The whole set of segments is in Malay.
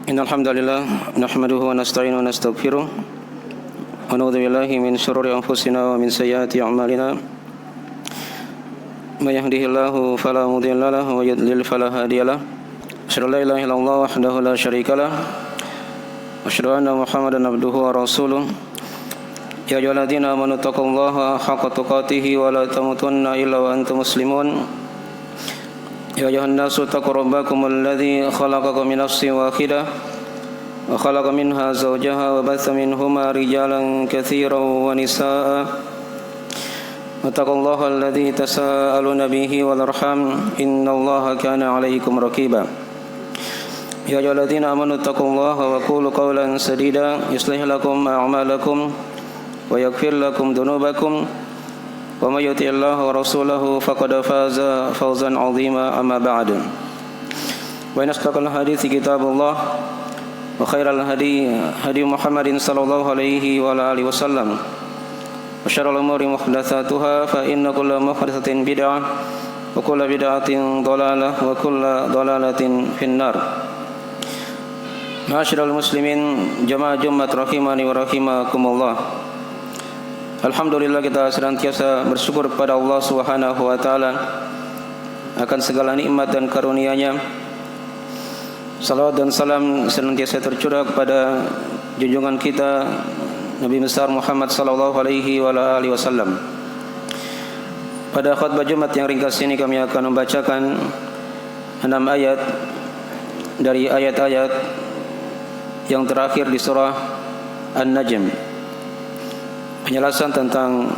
Innal hamdalillah nahmaduhu wa nasta'inuhu wa nastaghfiruh wa na'udzu billahi min shururi anfusina wa min sayyiati a'malina. May yahdihillahu fala mudilla lahu wa yudlil fala hadiyalah. Asyhadu an la ilaha illallah wahdahu la syarikalah wa asyhadu anna Muhammadan abduhu wa rasuluh. Ya ayyuhalladzina amanu taqullaha haqqa tuqatih wa la tamutunna illa wa antum muslimun. Ya ayuhan nasu taqu rabbakumul ladzi khalaqakum min nafsin wahidah wa khalaqa minha zawjaha wa batha minhuma rijalan katsiran wa nisaa'a wattaqullaha alladzi tasaaluna bihi wal arham innallaha kana 'alaikum raqiba. Ya ayyuhalladzina amanu taqullaha wa qulu qawlan sadida yuslih lakum a'malakum wa yaghfir lakum dhunubakum wa may yuti'illaha wa rasulahu faqad faza fawzan 'azima amma ba'du. Wa inastaqal hadithi kitabullah wa khairal hadi Muhammadin sallallahu alaihi wa alihi wasallam wa syarrul umuri muhdatsatuha fa inna kulla muhdatsatin bid'ah wa kulla bid'atin dhalalah wa kulla dhalalatin finnar. Ma'asyiral muslimin jamaah Jumat rahimani wa rahimakumullah. Alhamdulillah, kita senantiasa bersyukur kepada Allah Subhanahu wa taala akan segala nikmat dan karunia-Nya. Salawat dan salam senantiasa tercurah kepada junjungan kita Nabi besar Muhammad sallallahu alaihi wa alihi wasallam. Pada khutbah Jumat yang ringkas ini kami akan membacakan 6 ayat dari ayat-ayat yang terakhir di surah An-Najm. Penjelasan tentang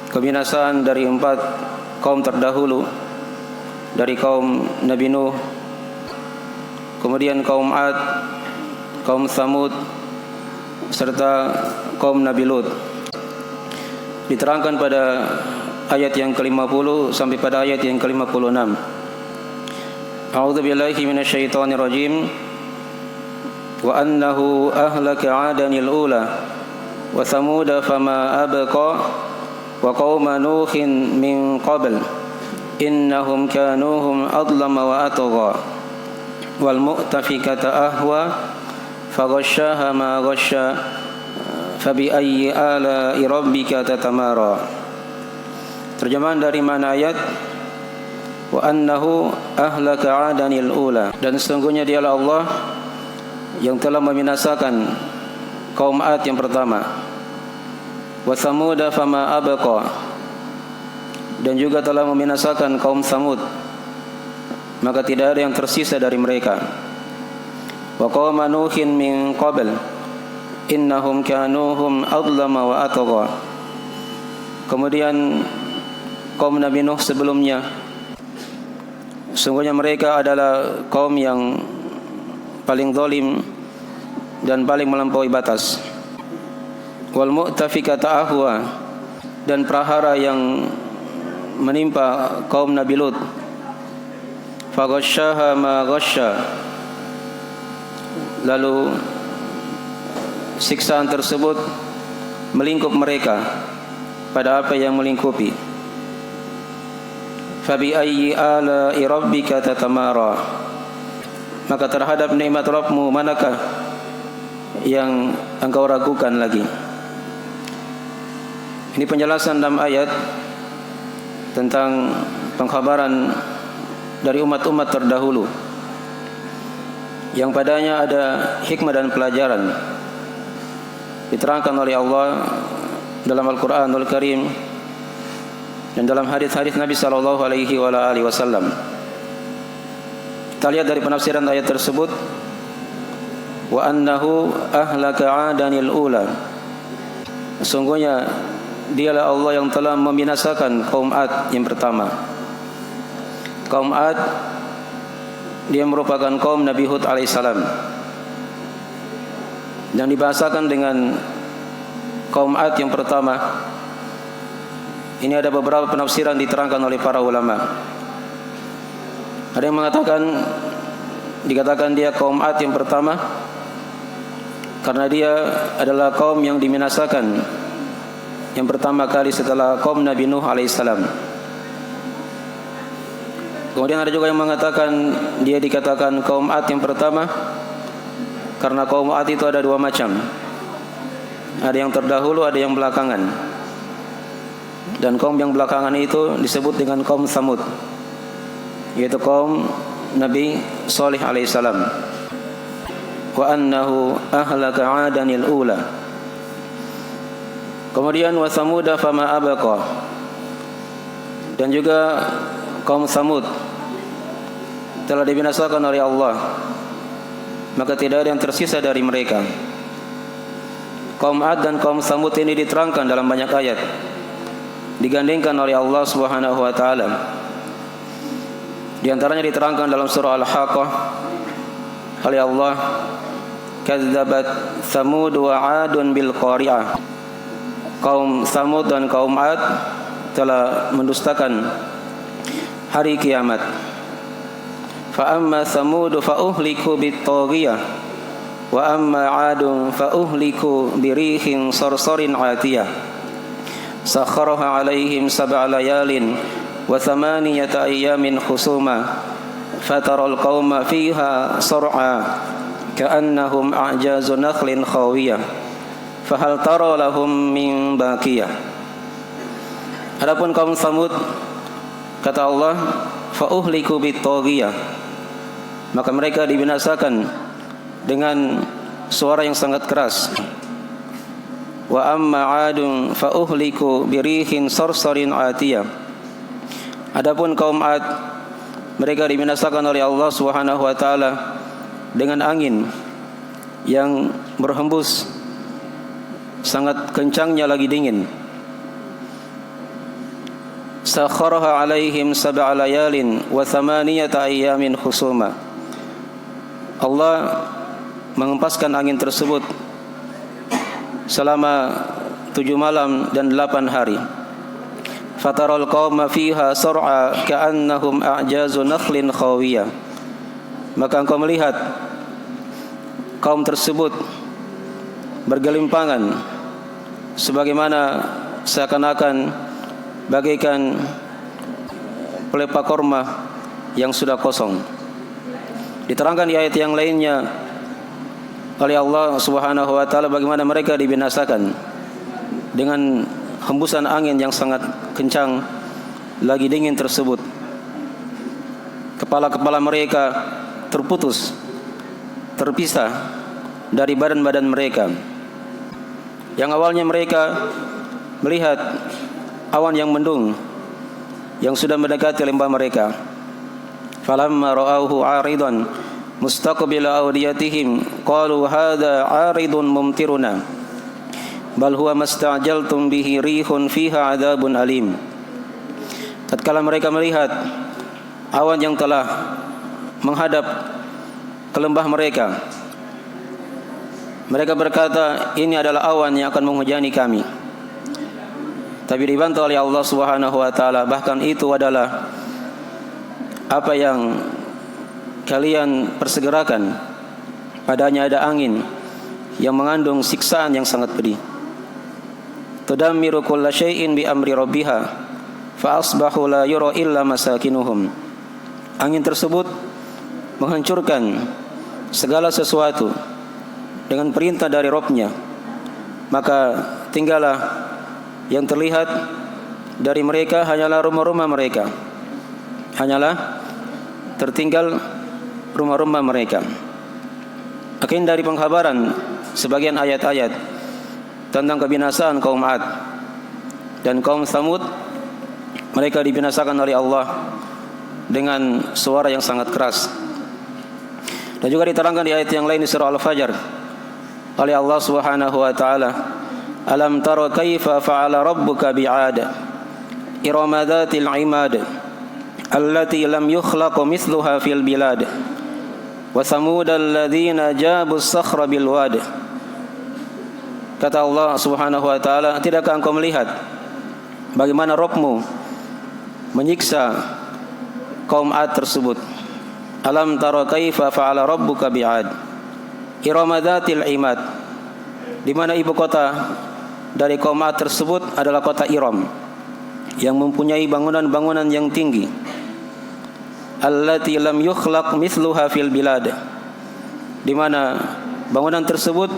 kebinasaan dari 4 kaum terdahulu, dari kaum Nabi Nuh, kemudian kaum Ad, kaum Tsamud, serta kaum Nabi Lut. Diterangkan pada ayat yang ke-50 sampai pada ayat yang ke-56. A'udzu billahi minasyaitonir rajim. Wa annahu ahlaka 'adanil ula wa thamuda fama abqa wa qauma nuhin min qabl innahum kanuhum adlama wa atgha wal mu'tafikata ahwa faghashaha ma ghasha fabi ayyi ala'i rabbika tatamara. Terjemahan dari mana ayat wa annahu ahlaka 'adanil ula, dan sesungguhnya dialah Allah yang telah membinasakan kaum Ad yang pertama, wa Tsamuda fama abqa, dan juga telah membinasakan kaum Tsamud, maka tidak ada yang tersisa dari mereka. Wa qauma Nuhin min qabl innahum kanuhum adlama wa atgha. Kemudian kaum Nabi Nuh sebelumnya, sungguhnya mereka adalah kaum yang paling zalim dan paling melampaui batas. Wal mu'tafikata ahwa, dan prahara yang menimpa kaum Nabi Lut. Faghashaha ma ghasha, lalu siksaan tersebut melingkup mereka pada apa yang melingkupi. Fabi ayyi ala'i rabbika tatamara, maka terhadap nikmat Rabbmu manakah yang engkau ragukan lagi. Ini penjelasan dalam ayat tentang pengkhabaran dari umat-umat terdahulu yang padanya ada hikmah dan pelajaran. Diterangkan oleh Allah dalam Al-Quranul Karim dan dalam hadis-hadis Nabi sallallahu alaihi wasallam. Kita lihat dari penafsiran ayat tersebut, wa annahu ahlaka 'adanil ula, sesungguhnya dialah Allah yang telah membinasakan kaum Ad yang pertama. Kaum Ad, dia merupakan kaum Nabi Hud alaihissalam, yang dibahasakan dengan kaum Ad yang pertama. Ini ada beberapa penafsiran diterangkan oleh para ulama. Ada yang dikatakan dia kaum Ad yang pertama karena dia adalah kaum yang diminasakan yang pertama kali setelah kaum Nabi Nuh alaihissalam. Kemudian ada juga yang mengatakan dia dikatakan kaum Ad yang pertama karena kaum Ad itu ada dua macam. Ada yang terdahulu, ada yang belakangan. Dan kaum yang belakangan itu disebut dengan kaum Tsamud, yaitu kaum Nabi Salih alaihissalam. Wa annahu ahlaka 'adanil ula. Kemudian wa Tsamuda fama abaqa. Dan juga kaum Tsamud telah dibinasakan oleh Allah, maka tidak ada yang tersisa dari mereka. Kaum Ad dan kaum Tsamud ini diterangkan dalam banyak ayat, digandingkan oleh Allah Subhanahu wa taala. Di antaranya diterangkan dalam surah Al-Haqqah oleh Allah, kadzabat Tsamud wa 'adun bil qari'ah. Kaum Tsamud dan kaum Ad telah mendustakan hari kiamat. Fa amma Tsamud fa uhliku bit taghiyah wa amma 'adun fa uhliku birihin sarsarin 'atiyah sakharaha 'alaihim sab'a layalin wa thamaniyata ayyamin khusuma fataral qauma fiha sar'a ka'annahum a'jazu nakhlin khawiyah fahal tara lahum min baqiyah. Adapun kaum Tsamud, kata Allah, fa uhliku bit taghiyah, maka mereka dibinasakan dengan suara yang sangat keras. Wa amma 'adun fa uhliku birihin sarsarin 'atiyah. Adapun kaum Ad, mereka dibinasakan oleh Allah Subhanahu wa taala dengan angin yang berhembus sangat kencangnya lagi dingin. Sakharaha 'alaihim sab'a layalin wa thamaniyata ayyamin khusuma. Allah mengempaskan angin tersebut selama 7 malam dan 8 hari. Fataral qauma fiha sar'a ka'annahum a'jazu nakhlin khawiyah. Maka engkau melihat kaum tersebut bergelimpangan sebagaimana seakan-akan bagaikan pelepah korma yang sudah kosong. Diterangkan di ayat yang lainnya oleh Allah Subhanahu wa taala bagaimana mereka dibinasakan dengan hembusan angin yang sangat kencang lagi dingin tersebut. Kepala-kepala mereka terputus, terpisah dari badan-badan mereka. Yang awalnya mereka melihat awan yang mendung yang sudah mendekati lembah mereka. Falamma ra'awhu 'aridan mustaqbila awdiyatihim qalu hadza 'aridun mumtiruna bal huwa mastajaltum bihi rihun fiha 'adzabun alim. Tatkala mereka melihat awan yang telah menghadap ke lembah mereka, mereka berkata, ini adalah awan yang akan menghujani kami. Tapi dibantu oleh Allah Subhanahu wa taala, bahkan itu adalah apa yang kalian persegerakan. Padanya ada angin yang mengandung siksaan yang sangat pedih. Tudammiru kulla syai'in bi amri rabbiha fa asbahu la yura illa masakinuhum. Angin tersebut menghancurkan segala sesuatu dengan perintah dari Rabb-Nya. Maka tinggallah yang terlihat dari mereka hanyalah rumah-rumah mereka. Hanyalah tertinggal rumah-rumah mereka. Akhirnya dari pengkhabaran sebagian ayat-ayat tentang kebinasaan kaum Ad dan kaum Tsamud, mereka dibinasakan oleh Allah dengan suara yang sangat keras. Dan juga diterangkan di ayat yang lain di surah Al-Fajr oleh Allah Subhanahu wa taala, alam tara kaifa fa'ala rabbuka bi'ad irama dzatil 'imad allati lam yukhlaq mithluha fil bilad wa thamud alladzina jabu as-sakhra bil wad. Kata Allah Subhanahu wa taala, tidakkah engkau melihat bagaimana Rabbmu menyiksa kaum Ad tersebut? Alam tara kaifa fa'ala rabbuka bi'ad irama dzatil 'imad, di mana ibu kota dari kaum Ad tersebut adalah kota Iram yang mempunyai bangunan-bangunan yang tinggi. Allati lam yukhlaq mithluha fil bilad, di mana bangunan tersebut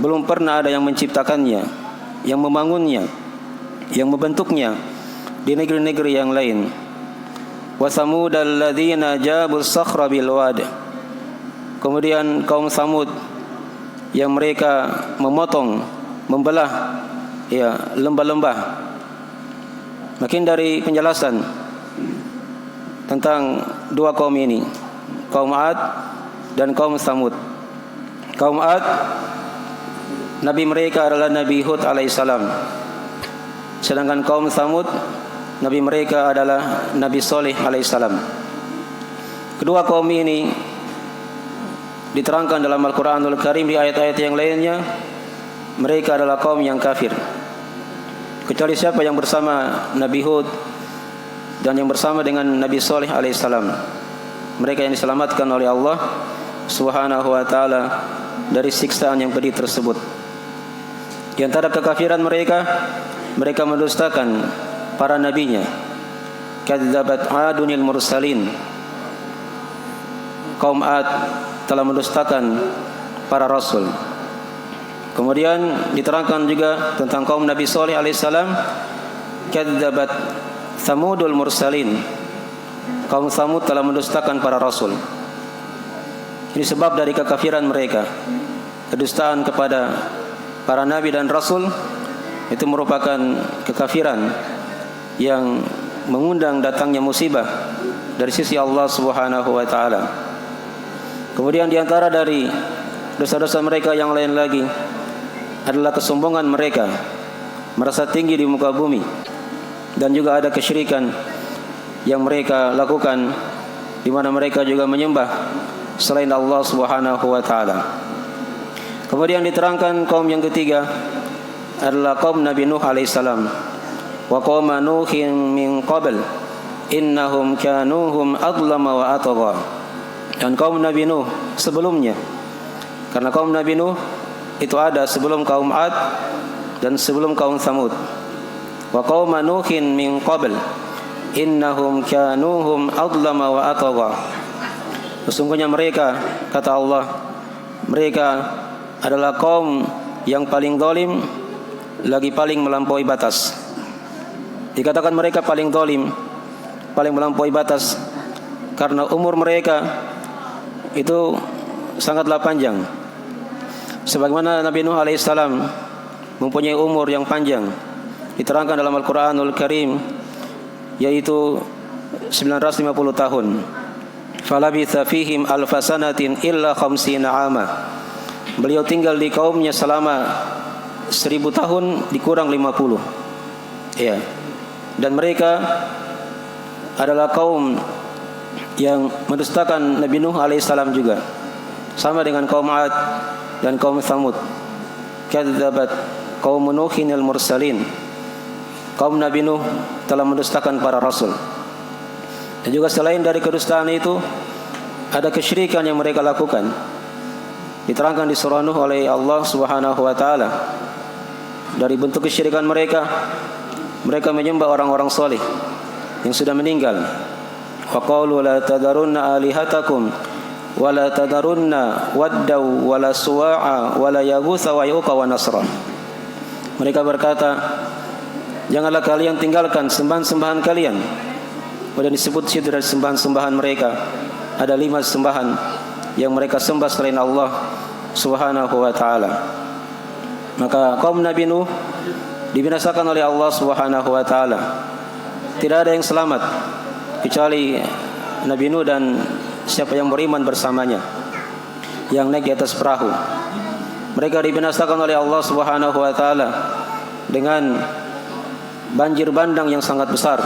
belum pernah ada yang menciptakannya, yang membangunnya, yang membentuknya di negeri-negeri yang lain. Wa Samud alladzina jabus sakhra bil wad. Kemudian kaum Samud yang mereka memotong, membelah lembah-lembah. Makin dari penjelasan tentang dua kaum ini, kaum Ad dan kaum Samud. Kaum Ad, nabi mereka adalah Nabi Hud alaihissalam. Sedangkan kaum Samud, nabi mereka adalah Nabi Saleh alaihissalam. Kedua kaum ini diterangkan dalam Al-Quranul Karim di ayat-ayat yang lainnya, mereka adalah kaum yang kafir. Kecuali siapa yang bersama Nabi Hud dan yang bersama dengan Nabi Saleh alaihissalam, mereka yang diselamatkan oleh Allah Subhanahu wa ta'ala dari siksaan yang pedih tersebut. Di antara kekafiran mereka, mereka mendustakan para nabinya. Kadzabat Adunil mursalin. Kaum Ad telah mendustakan para rasul. Kemudian diterangkan juga tentang kaum Nabi Saleh alaihissalam, kadzabat Tsamudul mursalin. Kaum Tsamud telah mendustakan para rasul. Ini sebab dari kekafiran mereka. Kedustaan kepada para nabi dan rasul itu merupakan kekafiran yang mengundang datangnya musibah dari sisi Allah Subhanahu wa taala. Kemudian di antara dari dosa-dosa mereka yang lain lagi adalah kesombongan mereka, merasa tinggi di muka bumi, dan juga ada kesyirikan yang mereka lakukan, di mana mereka juga menyembah selain Allah Subhanahu wa taala. Kemudian diterangkan kaum yang ketiga adalah kaum Nabi Nuh alaihissalam. Wa qauma Nuhin min qabl innahum kanuhum adlama wa atgha. Dan kaum Nabi Nuh sebelumnya, karena kaum Nabi Nuh itu ada sebelum kaum Ad dan sebelum kaum Tsamud. Wa qauma Nuhin min qabl innahum kanuhum adlama wa atgha. Sesungguhnya mereka, kata Allah, mereka adalah kaum yang paling zalim lagi paling melampaui batas. Dikatakan mereka paling zalim, paling melampaui batas karena umur mereka itu sangatlah panjang. Sebagaimana Nabi Nuh alaihissalam mempunyai umur yang panjang, diterangkan dalam Al-Quranul Karim, yaitu 950 tahun. Falabitha fihim alfasanatin illa khamsina ama. Beliau tinggal di kaumnya selama 1000 tahun dikurang 50. Ya. Dan mereka adalah kaum yang mendustakan Nabi Nuh alaihissalam juga, sama dengan kaum Ad dan kaum Tsamud. Kadzabat kaum Nuhinil mursalin. Kaum Nabi Nuh telah mendustakan para rasul. Dan juga selain dari kedustaan itu, ada kesyirikan yang mereka lakukan. Diterangkan di surah Nuh oleh Allah Subhanahu wa taala. Dari bentuk kesyirikan mereka, mereka menyembah orang-orang soleh yang sudah meninggal. Wa qalu la tadarunna alihatakum wa la tadarunna waddaw wa la suwa'a wa la yaghutsa wa yuqa wa nasra. Mereka berkata, janganlah kalian tinggalkan sembahan-sembahan kalian. Kemudian disebut situ dari sembahan-sembahan mereka ada 5 sembahan yang mereka sembah selain Allah Subhanahu wa taala. Maka kaum Nabi Nuh dibinasakan oleh Allah Subhanahu wa taala. Tidak ada yang selamat kecuali Nabi Nuh dan siapa yang beriman bersamanya, yang naik di atas perahu. Mereka dibinasakan oleh Allah Subhanahu wa taala dengan banjir bandang yang sangat besar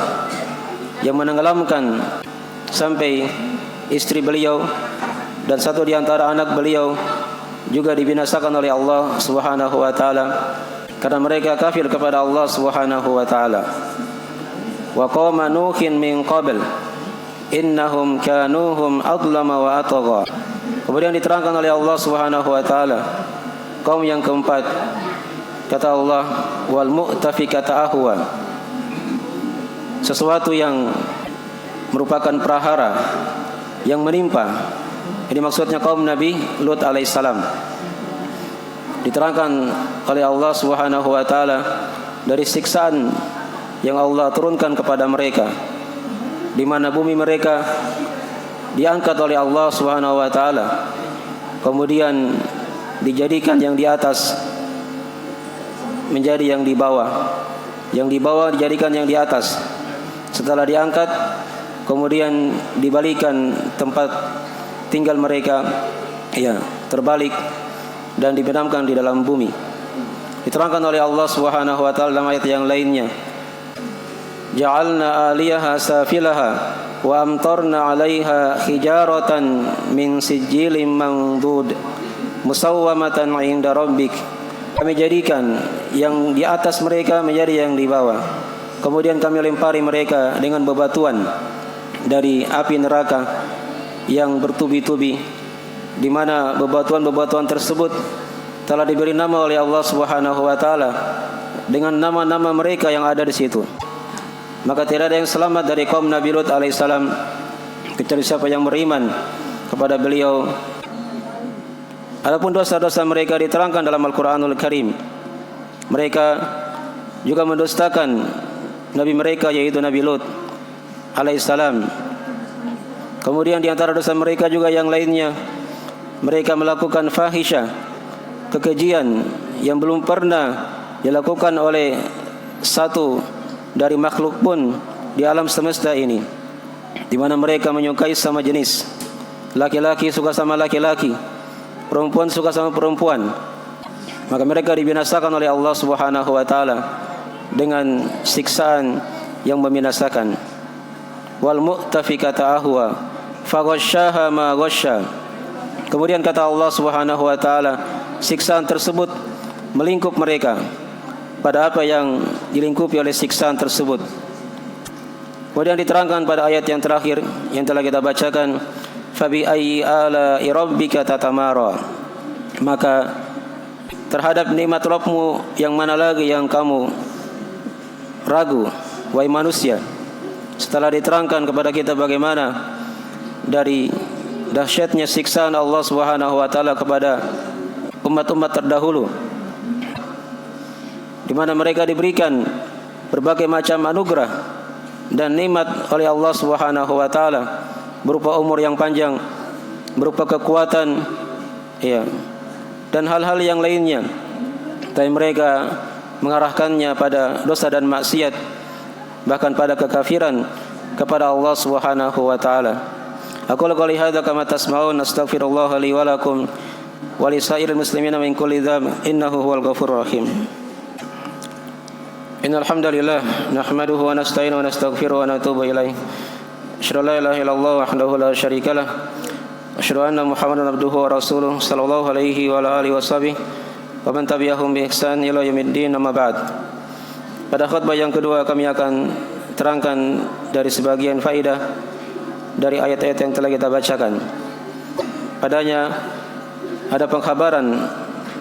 yang menenggelamkan sampai istri beliau dan satu di antara anak beliau juga dibinasakan oleh Allah Subhanahu wa taala karena mereka kafir kepada Allah Subhanahu wa taala. Wa qauma Nuhin min qabl innahum kanuhum adlama wa atgha. Kemudian diterangkan oleh Allah Subhanahu wa taala kaum yang keempat, kata Allah, wal mu'tafikata ahwa. Sesuatu yang merupakan prahara yang menimpa. Ini maksudnya kaum Nabi Lut alaihissalam. diterangkan oleh Allah Subhanahu wa taala dari siksaan yang Allah turunkan kepada mereka, di mana bumi mereka diangkat oleh Allah Subhanahu wa taala, kemudian dijadikan yang di atas menjadi yang di bawah, yang di bawah dijadikan yang di atas. Setelah diangkat, kemudian dibalikan tempat tinggal mereka, ya, terbalik dan dibenamkan di dalam bumi. Diterangkan oleh Allah Subhanahu wa taala dalam ayat yang lainnya, ja'alna 'aliyaha safilaha wa amtarna 'alaiha hijaratan min sijilin mandud musawwamatan 'inda rabbik. Kami jadikan yang di atas mereka menjadi yang di bawah. Kemudian kami lempari mereka dengan bebatuan dari api neraka yang bertubi-tubi, di mana bebatuan-bebatuan tersebut telah diberi nama oleh Allah Subhanahu wa taala dengan nama-nama mereka yang ada di situ. Maka tidak ada yang selamat dari kaum Nabi Lut alaihissalam kecuali siapa yang beriman kepada beliau. Adapun dosa-dosa mereka diterangkan dalam Al-Qur'anul Karim. Mereka juga mendustakan nabi mereka, yaitu Nabi Lut alaihissalam. Kemudian di antara dosa mereka juga yang lainnya, mereka melakukan fahisyah, kekejian yang belum pernah dilakukan oleh satu dari makhluk pun di alam semesta ini, di mana mereka menyukai sama jenis, laki-laki suka sama laki-laki, perempuan suka sama perempuan. Maka mereka dibinasakan oleh Allah Subhanahu wa taala dengan siksaan yang membinasakan. Wal mu'tafikata ahwa faghasyaha ma ghasya. Kemudian kata Allah Subhanahu wa taala, siksaan tersebut melingkup mereka pada apa yang dilingkupi oleh siksaan tersebut. Kemudian diterangkan pada ayat yang terakhir yang telah kita bacakan, fabi ayyi ala'i rabbika tatamara. Maka terhadap nikmat Rabbmu yang mana lagi yang kamu ragu, wahai manusia. Setelah diterangkan kepada kita bagaimana dari dahsyatnya siksaan Allah Subhanahu wa taala kepada umat-umat terdahulu, di mana mereka diberikan berbagai macam anugerah dan nikmat oleh Allah Subhanahu wa taala berupa umur yang panjang, berupa kekuatan, ya, dan hal-hal yang lainnya. Tapi mereka mengarahkannya pada dosa dan maksiat, bahkan pada kekafiran kepada Allah Subhanahu wa taala. Aku qouli hadza kama tasma'un, astaghfirullah li wa lakum wa li sa'iril muslimina min kulli dzamb, innahu huwal ghafurur rahim. Innal hamdalillah nahmaduhu wa nasta'inuhu wa nastaghfiruhu wa natubu ilaih. Asyhadu an la ilaha illallah wahdahu la syarikalah. Asyhadu anna Muhammadan abduhu wa rasuluh sallallahu alaihi wa ala alihi washabihi wa man tabi'ahum bi ihsan ila yaumiddin, amma ba'd. Pada khutbah yang kedua kami akan terangkan dari sebagian faedah dari ayat-ayat yang telah kita bacakan. Padanya ada pengkhabaran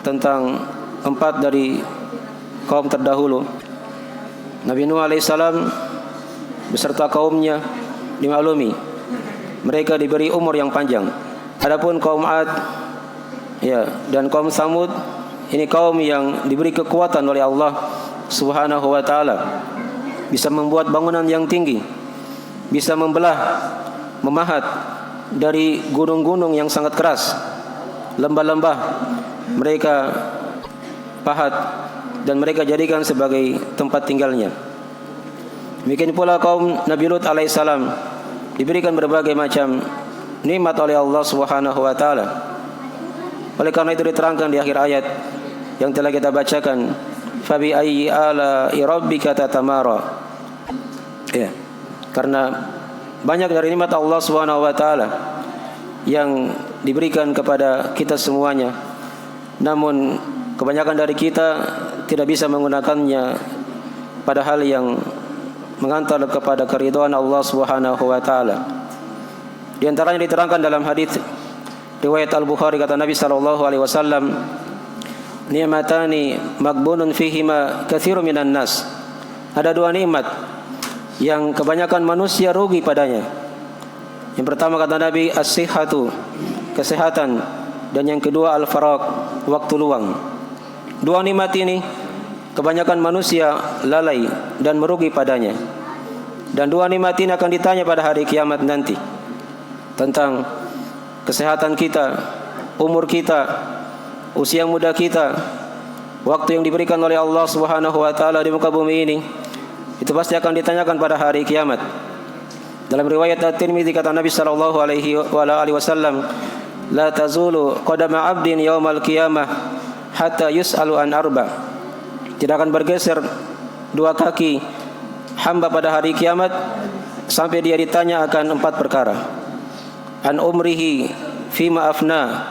tentang 4 dari kaum terdahulu. Nabi Nuh alaihissalam beserta kaumnya dimaklumi mereka diberi umur yang panjang. Adapun kaum Ad, ya, dan kaum Samud, ini kaum yang diberi kekuatan oleh Allah Subhanahu wa taala, bisa membuat bangunan yang tinggi, bisa membelah, memahat dari gunung-gunung yang sangat keras, lembah-lembah mereka pahat dan mereka jadikan sebagai tempat tinggalnya. Demikian pula kaum Nabi Lut alaihissalam diberikan berbagai macam nikmat oleh Allah Subhanahu wa taala. Oleh karena itu diterangkan di akhir ayat yang telah kita bacakan, fabi ayyi ala'i rabbika tatamara. Ya, karena banyak dari nikmat Allah Subhanahu wa taala yang diberikan kepada kita semuanya, namun kebanyakan dari kita tidak bisa menggunakannya pada hal yang mengantar kepada keridhaan Allah Subhanahu wa taala. Di antaranya diterangkan dalam hadis riwayat Al-Bukhari, kata Nabi sallallahu alaihi wasallam, ni'matani maghbunun fihima katsirun minan nas. Ada 2 nikmat yang kebanyakan manusia rugi padanya. Yang pertama kata Nabi, as-sihhatu, kesehatan, dan yang kedua al-faraq, waktu luang. Dua nikmat ini kebanyakan manusia lalai dan merugi padanya. Dan dua nikmat ini akan ditanya pada hari kiamat nanti, tentang kesehatan kita, umur kita, usia muda kita, waktu yang diberikan oleh Allah Subhanahu wa taala di muka bumi ini. Itu pasti akan ditanyakan pada hari kiamat. Dalam riwayat At-Tirmidzi kata Nabi sallallahu alaihi wasallam, "La tazulu qadama 'abdin yaumal qiyamah hatta yus'alu an arba." Tidak akan bergeser dua kaki hamba pada hari kiamat sampai dia ditanya akan empat perkara. An umrihi fima afna,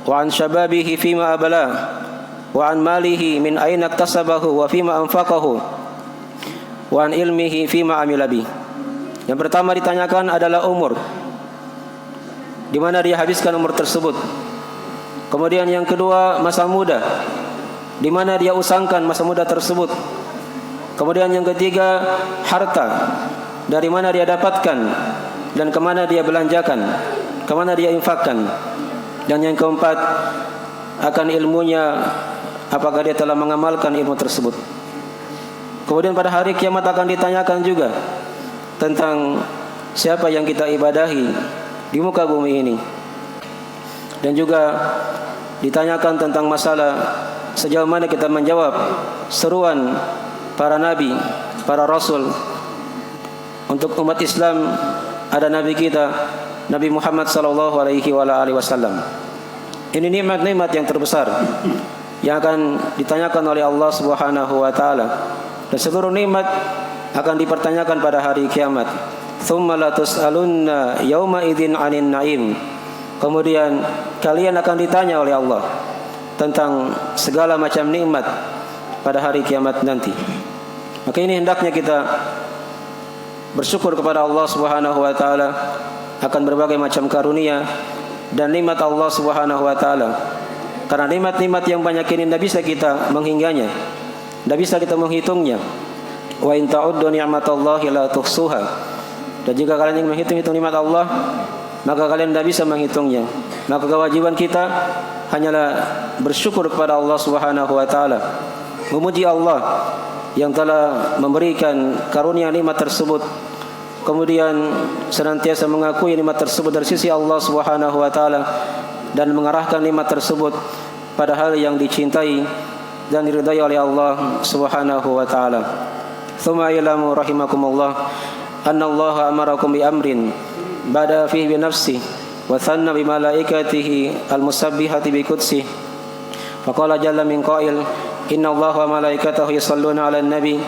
wa an shababihi fima abla, wa an malihi min aina iktasabahu wa fima anfaqahu, wa an ilmihi fima amila bih. Yang pertama ditanyakan adalah umur, di mana dia habiskan umur tersebut. Kemudian yang kedua masa muda, di mana dia usangkan masa muda tersebut. Kemudian yang ketiga harta, dari mana dia dapatkan dan kemana dia belanjakan, kemana dia infakkan. Dan yang keempat akan ilmunya, apakah dia telah mengamalkan ilmu tersebut. Kemudian pada hari kiamat akan ditanyakan juga tentang siapa yang kita ibadahi di muka bumi ini. Dan juga ditanyakan tentang masalah sejauh mana kita menjawab seruan para nabi, para rasul. Untuk umat Islam ada nabi kita, Nabi Muhammad sallallahu alaihi wasallam. Ini nikmat-nikmat yang terbesar yang akan ditanyakan oleh Allah Subhanahu wa taala. Dan seluruh nikmat akan dipertanyakan pada hari kiamat. Tsumma la tus'alunna yauma idzin 'anin na'im. Kemudian kalian akan ditanya oleh Allah tentang segala macam nikmat pada hari kiamat nanti. Maka ini hendaknya kita bersyukur kepada Allah Subhanahu wa taala akan berbagai macam karunia dan nikmat Allah Subhanahu wa taala. Karena nikmat-nikmat yang banyak ini tidak bisa kita menghingganya, tidak bisa kita menghitungnya. Wa in ta'uddu ni'matallahi la tuhsuha. Dan jika kalian ingin menghitung nikmat Allah, maka kalian tidak bisa menghitungnya. Maka kewajiban kita hanyalah bersyukur kepada Allah Subhanahu wa taala, memuji Allah yang telah memberikan karunia nikmat tersebut, kemudian senantiasa mengakui nikmat tersebut dari sisi Allah Subhanahu wa taala dan mengarahkan nikmat tersebut pada hal yang dicintai dan diridai oleh Allah Subhanahu wa taala. Tsumma ilamu rahimakumullah anna Allah amarakum bi amrin bada fihi bi nafsi wa thanna bi malaikatihi al-musabbihati bi qudsi. Faqala jalla min qail inna Allaha wa malaikatahu yusalluna 'alan nabi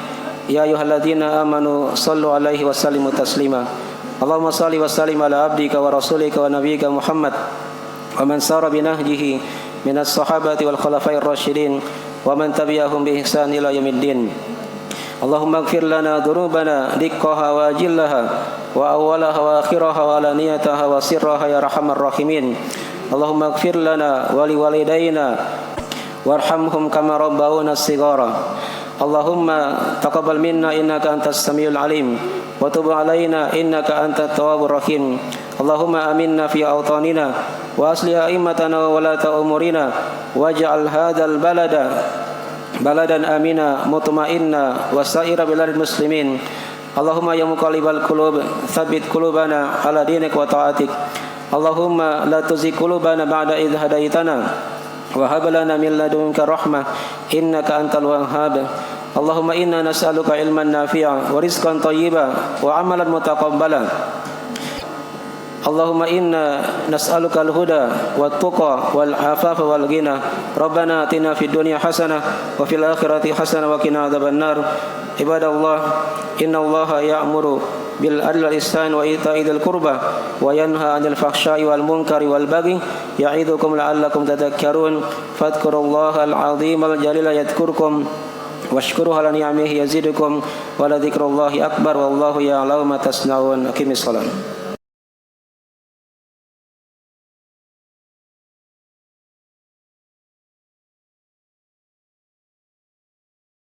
ya ayyuhalladzina amanu sallu 'alaihi wa sallimu taslima. Allahumma shalli wa sallim ala abdika wa rasulika wa nabiyyika Muhammad wa man sara bi nahjihi minas sahabati wal khulafa'ir rasyidin wa man tabi'ahum bi ihsan ila yaumiddin. Allahumma ighfir lana dhunubana diqqaha wa jillaha wa awwalaha wa akhiraha wa alaniyataha wa sirraha ya arhamar rahimin. Allahumma ighfir lana wa liwalidayna warhamhum kama rabbawna shighara. Allahumma taqabbal minna innaka antas samiul alim wa tub alaina innaka antat tawwabur rahim. Allahumma aminna fi awtanina wa asli a'immatana wa walata umurina waj'al hadzal balada baladan amina mutma'inna wa sa'ira biladil muslimin. Allahumma ya muqallibal qulub tsabbit qulubana ala dinik wa ta'atik. Allahumma la tuzigh qulubana ba'da idh hadaitana wa hab lana min ladunka rahmah innaka antal wahhab. Allahumma inna nas'aluka ilman nafi'a wa rizqan thayyiban wa amalan mutaqabbalan. Allahumma inna nas'aluka al-huda wat-tuqa wal-afafa wal-ghina. Rabbana atina fid dunya hasanah wa fil akhirati hasanah wa qina adzabannar. Ibadallah, innallaha ya'muru bil adli wal ihsan wa ita'i dzil qurba wa yanha 'anil fahsya'i wal munkari wal baghi ya'idukum la'allakum tadhakkarun. Fadhkurullaha al-'azim al-jalila yadhkurkum washkuruhu ala ni'amihi yazidukum wa la dzikrullahi akbar wallahu ya'lamu ma tasna'un. Aqimis shalah.